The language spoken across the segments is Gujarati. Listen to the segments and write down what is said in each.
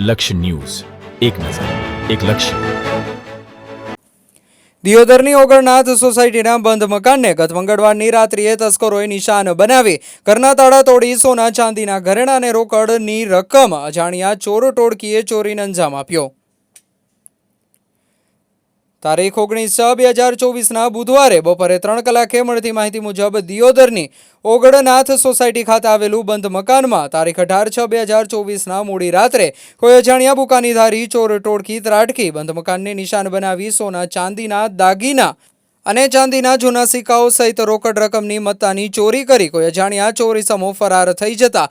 લક્ષ્ય ન્યૂઝ, એક નજર, એક લક્ષ્ય. દિયોદરની ઓગણનાથ સોસાયટીના બંધ મકાનને ગત મંગળવારની રાત્રિએ તસ્કરોએ નિશાન બનાવી ઘરના તાળા તોડી સોના ચાંદીના ઘરેણાં અને રોકડની રકમ અજાણ્યા ચોર ટોળકીએ ચોરીને અંજામ આપ્યો. તારીખ 19/6/2024ના બુધવારે બપોરે 3 કલાકે મળતી માહિતી મુજબ દિયોદરની ઓગણનાથ સોસાયટી ખાતે આવેલું બંધ મકાનમાં તારીખ 18/6/2024ના મોડી રાત્રે કોઈ અજાણ્યા બુકાનીધારી ચોર ટોળકી ત્રાટકી બંધ મકાનને નિશાન બનાવી સોના ચાંદીના દાગીના અને ચાંદીના જૂના સિક્કાઓ સહિત રોકડ રકમની મત્તાની ચોરી કરી કોઈ અજાણ્યા ચોર ઇસમો ફરાર થઈ જતા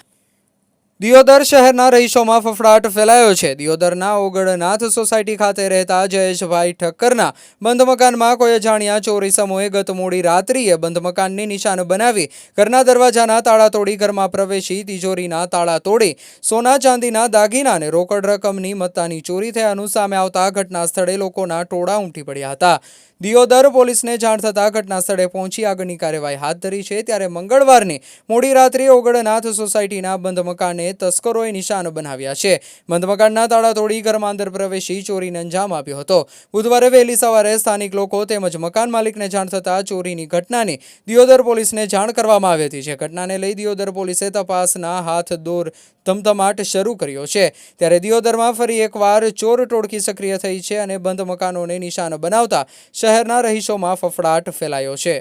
દિયોદર શહેરના રહીશોમાં ફફડાટ ફેલાયો છે. દિયોદરના ઓગણનાથ સોસાયટી ખાતે રહેતા જયેશભાઈ ઠક્કરના બંધ મકાનમાં કોઈ અજાણ્યા ચોર ઇસમોએ ગત મોડી રાત્રિએ બંધ મકાનની નિશાન બનાવી ઘરના દરવાજાના તાળા તોડી ઘરમાં પ્રવેશી તિજોરીના તાળા તોડી સોના ચાંદીના દાગીના અને રોકડ રકમની મત્તાની ચોરી થયાનું સામે આવતા ઘટના સ્થળે લોકોના ટોળા ઉમટી પડ્યા હતા. દિયોદર પોલીસને જાણ થતાં ઘટના સ્થળે પહોંચી આગળની કાર્યવાહી હાથ ધરી છે. ત્યારે મંગળવારની મોડી રાત્રે ઓગણનાથ સોસાયટીના બંધ મકાને તસ્કરોએ નિશાન બનાવ્યા છે. બંધ મકાનના તાળા તોડી ઘરમાં અંદર પ્રવેશી ચોરીને અંજામ આપ્યો હતો. બુધવારે વહેલી સવારે સ્થાનિક લોકો તેમજ મકાન માલિકને જાણ થતાં ચોરીની ઘટનાની દિયોદર પોલીસને જાણ કરવામાં આવી હતી. જે ઘટનાને લઈ દિયોદર પોલીસે તપાસના હાથ દોર ધમધમાટ શરૂ કર્યો છે. ત્યારે દિયોદરમાં ફરી એકવાર ચોર ટોળકી સક્રિય થઈ છે અને બંધ મકાનોને નિશાન બનાવતા શહેરના રહીશોમાં ફફડાટ ફેલાયો છે.